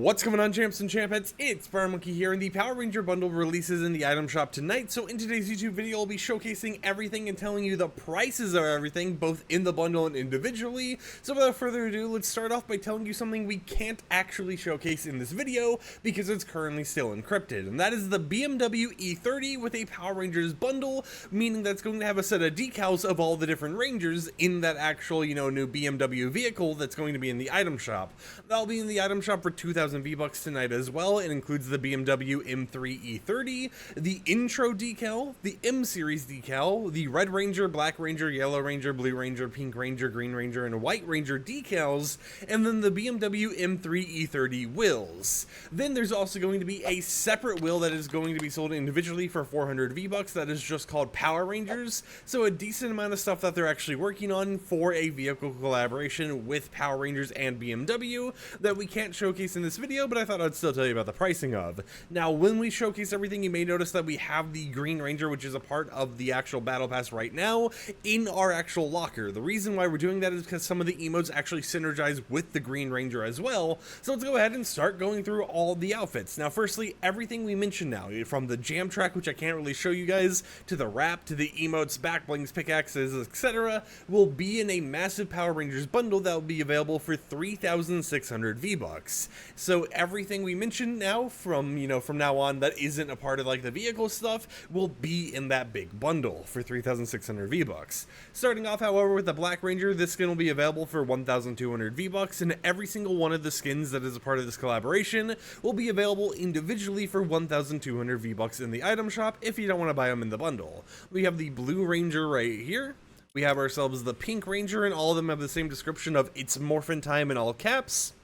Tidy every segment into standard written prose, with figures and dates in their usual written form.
What's going on, champs and champettes? It's FireMonkey here, and the Power Ranger bundle releases in the item shop tonight. So in today's YouTube video, I'll be showcasing everything and telling you the prices of everything, both in the bundle and individually. So without further ado, let's start off by telling you something we can't actually showcase in this video because it's currently still encrypted, and that is the BMW E30 with a Power Rangers bundle, meaning that's going to have a set of decals of all the different Rangers in that actual, new BMW vehicle that's going to be in the item shop. That'll be in the item shop for 2,000 V-Bucks tonight as well. It includes the BMW M3 E30, the intro decal, the M series decal, the Red Ranger, Black Ranger, Yellow Ranger, Blue Ranger, Pink Ranger, Green Ranger, and White Ranger decals, and then the BMW M3 E30 wheels. Then there's also going to be a separate wheel that is going to be sold individually for 400 V-Bucks that is just called Power Rangers, so a decent amount of stuff that they're actually working on for a vehicle collaboration with Power Rangers and BMW that we can't showcase in this video, but I thought I'd still tell you about the pricing of. Now, when we showcase everything, you may notice that we have the Green Ranger, which is a part of the actual battle pass right now, in our actual locker. The reason why we're doing that is because some of the emotes actually synergize with the Green Ranger as well. So let's go ahead and start going through all the outfits. Now, firstly, everything we mentioned now, from the jam track, which I can't really show you guys, to the wrap, to the emotes, back blings, pickaxes, etc., will be in a massive Power Rangers bundle that will be available for 3,600 V-Bucks. So everything we mentioned now from now on that isn't a part of like the vehicle stuff will be in that big bundle for 3,600 V-Bucks. Starting off, however, with the Black Ranger, this skin will be available for 1,200 V-Bucks, and every single one of the skins that is a part of this collaboration will be available individually for 1,200 V-Bucks in the item shop if you don't want to buy them in the bundle. We have the Blue Ranger right here. We have ourselves the Pink Ranger, and all of them have the same description of "It's Morphin' Time" in all caps.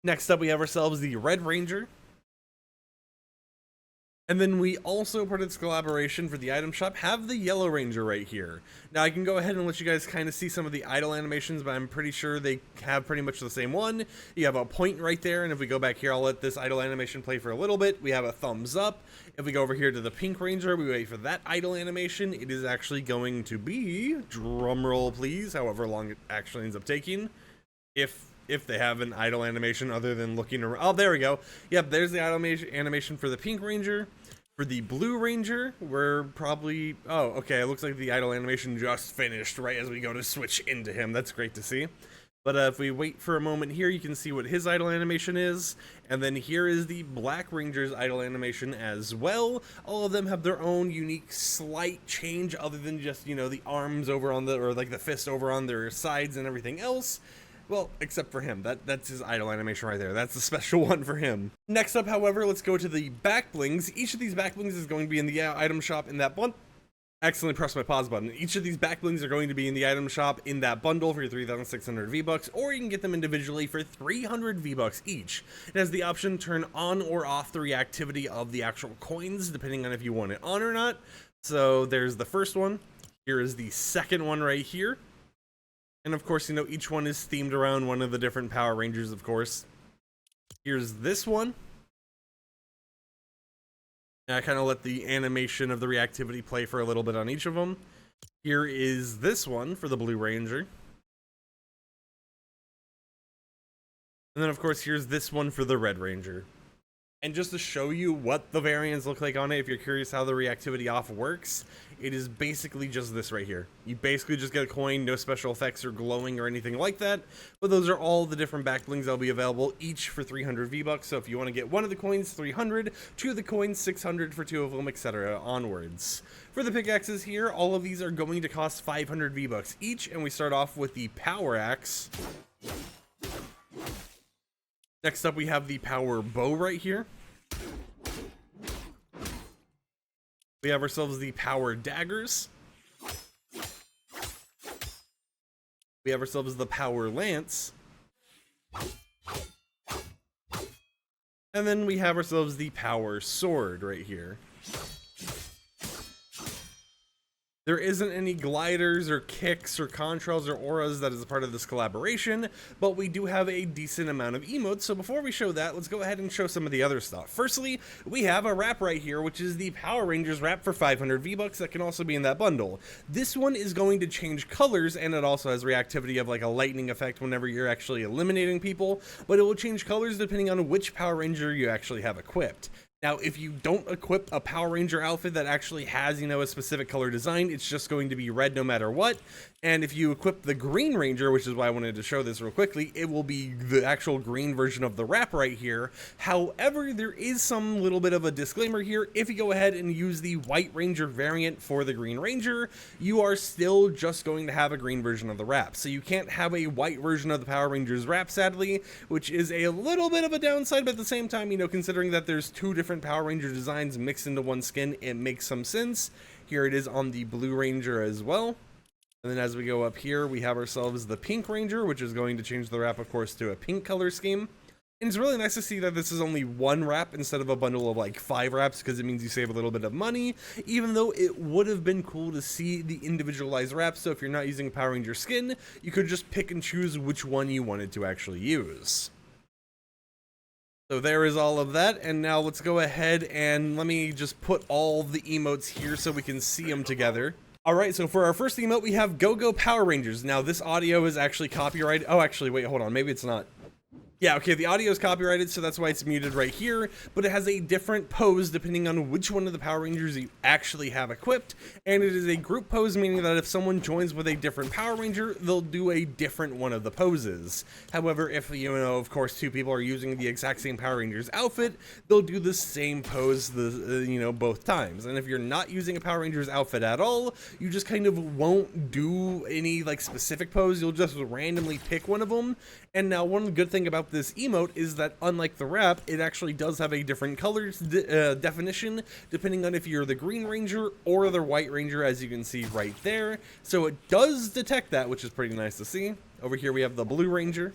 Next up, we have ourselves the Red Ranger. And then we also, part of this collaboration for the item shop, have the Yellow Ranger right here. Now, I can go ahead and let you guys kind of see some of the idle animations, but I'm pretty sure they have pretty much the same one. You have a point right there, and if we go back here, I'll let this idle animation play for a little bit. We have a thumbs up. If we go over here to the Pink Ranger, we wait for that idle animation. It is actually going to be, drumroll please, however long it actually ends up taking, if they have an idle animation other than looking around. Oh, there we go. Yep, there's the idle animation for the Pink Ranger. For the Blue Ranger, we're probably... Oh, okay, it looks like the idle animation just finished right as we go to switch into him. That's great to see. But if we wait for a moment here, you can see what his idle animation is. And then here is the Black Ranger's idle animation as well. All of them have their own unique slight change other than just, the arms over on or like the fist over on their sides and everything else. Well, except for him. That's his idle animation right there. That's the special one for him. Next up, however, let's go to the back blings. Each of these back blings is going to be in the item shop in that bundle. Accidentally pressed my pause button. Each of these back blings are going to be in the item shop in that bundle for your 3,600 V-Bucks, or you can get them individually for 300 V-Bucks each. It has the option to turn on or off the reactivity of the actual coins, depending on if you want it on or not. So there's the first one. Here is the second one right here. And of course, each one is themed around one of the different Power Rangers, of course. Here's this one. And I kind of let the animation of the reactivity play for a little bit on each of them. Here is this one for the Blue Ranger. And then, of course, here's this one for the Red Ranger. And just to show you what the variants look like on it, if you're curious how the reactivity off works, it is basically just this right here. You basically just get a coin, no special effects or glowing or anything like that. But those are all the different back blings that'll be available, each for 300 V-Bucks. So if you want to get one of the coins, 300, two of the coins, 600 for two of them, etc. onwards. For the pickaxes here, all of these are going to cost 500 V-Bucks each, and we start off with the Power Axe. Next up, we have the Power Bow right here. We have ourselves the Power Daggers. We have ourselves the Power Lance. And then we have ourselves the Power Sword right here. There isn't any gliders or kicks or contrails or auras that is a part of this collaboration, but we do have a decent amount of emotes. So before we show that, let's go ahead and show some of the other stuff. Firstly, we have a wrap right here, which is the Power Rangers wrap for 500 V-Bucks that can also be in that bundle. This one is going to change colors, and it also has reactivity of like a lightning effect whenever you're actually eliminating people, but it will change colors depending on which Power Ranger you actually have equipped. Now, if you don't equip a Power Ranger outfit that actually has, a specific color design, it's just going to be red no matter what. And if you equip the Green Ranger, which is why I wanted to show this real quickly, it will be the actual green version of the wrap right here. However, there is some little bit of a disclaimer here. If you go ahead and use the White Ranger variant for the Green Ranger, you are still just going to have a green version of the wrap. So you can't have a white version of the Power Rangers wrap, sadly, which is a little bit of a downside, but at the same time, considering that there's two different Power Ranger designs mixed into one skin, it makes some sense. Here it is on the Blue Ranger as well. And then as we go up here, we have ourselves the Pink Ranger, which is going to change the wrap, of course, to a pink color scheme. And it's really nice to see that this is only one wrap instead of a bundle of like 5 wraps, because it means you save a little bit of money, even though it would have been cool to see the individualized wraps. So if you're not using a Power Ranger skin, you could just pick and choose which one you wanted to actually use. So there is all of that, and now let's go ahead and let me just put all the emotes here so we can see them together. Alright, so for our first emote, we have Go Go Power Rangers. Now, this audio is actually copyrighted. Oh, actually, wait, hold on. Maybe it's not. Yeah, okay, the audio is copyrighted, so that's why it's muted right here, but it has a different pose depending on which one of the Power Rangers you actually have equipped, and it is a group pose, meaning that if someone joins with a different Power Ranger, they'll do a different one of the poses. However, if, of course, 2 people are using the exact same Power Rangers outfit, they'll do the same pose, both times. And if you're not using a Power Rangers outfit at all, you just kind of won't do any, like, specific pose, you'll just randomly pick one of them. And now, one good thing about this emote is that, unlike the wrap, it actually does have a different color definition depending on if you're the Green Ranger or the White Ranger, as you can see right there. So it does detect that, which is pretty nice to see. Over here we have the Blue Ranger.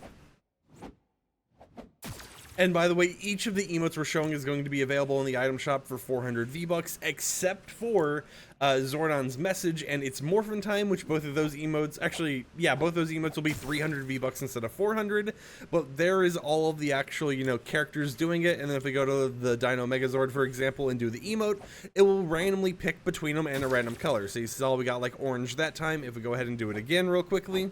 And by the way, each of the emotes we're showing is going to be available in the item shop for 400 V-Bucks, except for Zordon's message and its Morphin Time, which both of those emotes, actually, yeah, both those emotes will be 300 V-Bucks instead of 400, but there is all of the actual, characters doing it. And then if we go to the Dino Megazord, for example, and do the emote, it will randomly pick between them and a random color. So you saw we got like orange that time. If we go ahead and do it again real quickly,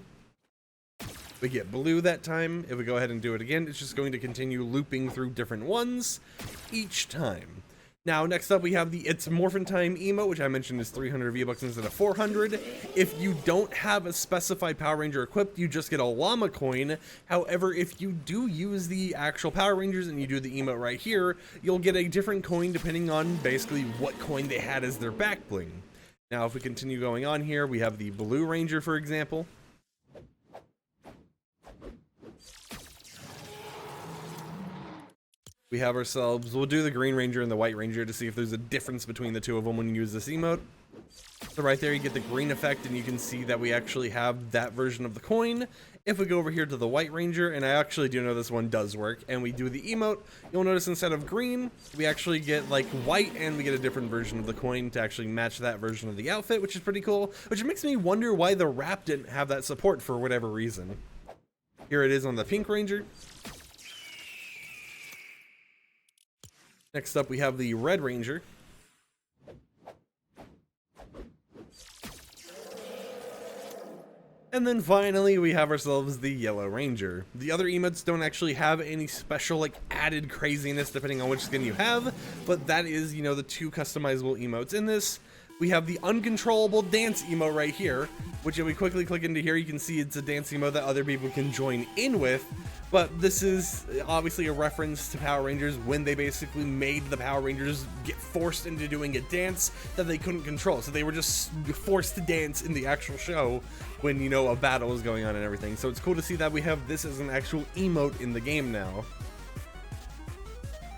we get blue that time. If we go ahead and do it again, it's just going to continue looping through different ones each time. Now, next up, we have the It's Morphin Time emote, which I mentioned is 300 V-Bucks instead of 400. If you don't have a specified Power Ranger equipped, you just get a llama coin. However, if you do use the actual Power Rangers and you do the emote right here, you'll get a different coin depending on basically what coin they had as their back bling. Now, if we continue going on here, we have the Blue Ranger, for example. We have ourselves, we'll do the Green Ranger and the White Ranger to see if there's a difference between the two of them when you use this emote. So right there you get the green effect, and you can see that we actually have that version of the coin. If we go over here to the White Ranger, and I actually do know this one does work, and we do the emote, you'll notice instead of green, we actually get like white, and we get a different version of the coin to actually match that version of the outfit, which is pretty cool, which makes me wonder why the wrap didn't have that support for whatever reason. Here it is on the Pink Ranger. Next up, we have the Red Ranger. And then finally, we have ourselves the Yellow Ranger. The other emotes don't actually have any special, like, added craziness depending on which skin you have, but that is, the 2 customizable emotes in this. We have the Uncontrollable Dance emote right here, which if we quickly click into here, you can see it's a dance emote that other people can join in with. But this is obviously a reference to Power Rangers when they basically made the Power Rangers get forced into doing a dance that they couldn't control. So they were just forced to dance in the actual show when, a battle was going on and everything. So it's cool to see that we have this as an actual emote in the game now.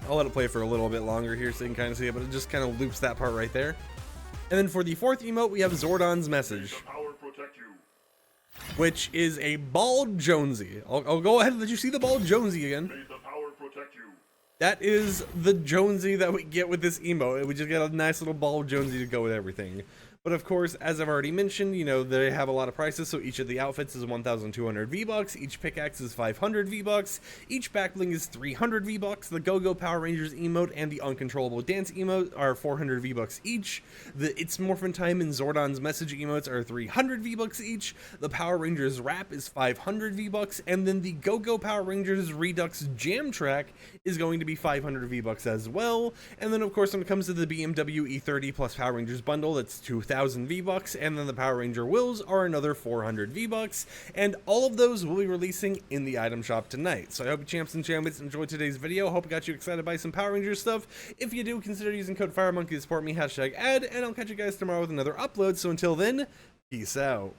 I'll let it play for a little bit longer here so you can kind of see it, but it just kind of loops that part right there. And then for the 4th emote, we have Zordon's message, which is a Bald Jonesy. I'll go ahead and let you see the Bald Jonesy again. May the power protect you. That is the Jonesy that we get with this emote. We just get a nice little Bald Jonesy to go with everything. But of course, as I've already mentioned, you know, they have a lot of prices, so each of the outfits is 1,200 V-Bucks, each pickaxe is 500 V-Bucks, each back bling is 300 V-Bucks, the Go-Go Power Rangers emote and the Uncontrollable Dance emote are 400 V-Bucks each, the It's Morphin Time and Zordon's message emotes are 300 V-Bucks each, the Power Rangers rap is 500 V-Bucks, and then the Go-Go Power Rangers Redux Jam track is going to be 500 V-Bucks as well. And then of course when it comes to the BMW E30 plus Power Rangers bundle, that's 2,000 V-Bucks, and then the Power Ranger Wills are another 400 V-Bucks, and all of those will be releasing in the item shop tonight. So I hope you champs and champions enjoyed today's video. Hope it got you excited by some Power Rangers stuff. If you do, consider using code FireMonkey to support me, #ad, and I'll catch you guys tomorrow with another upload. So until then, peace out.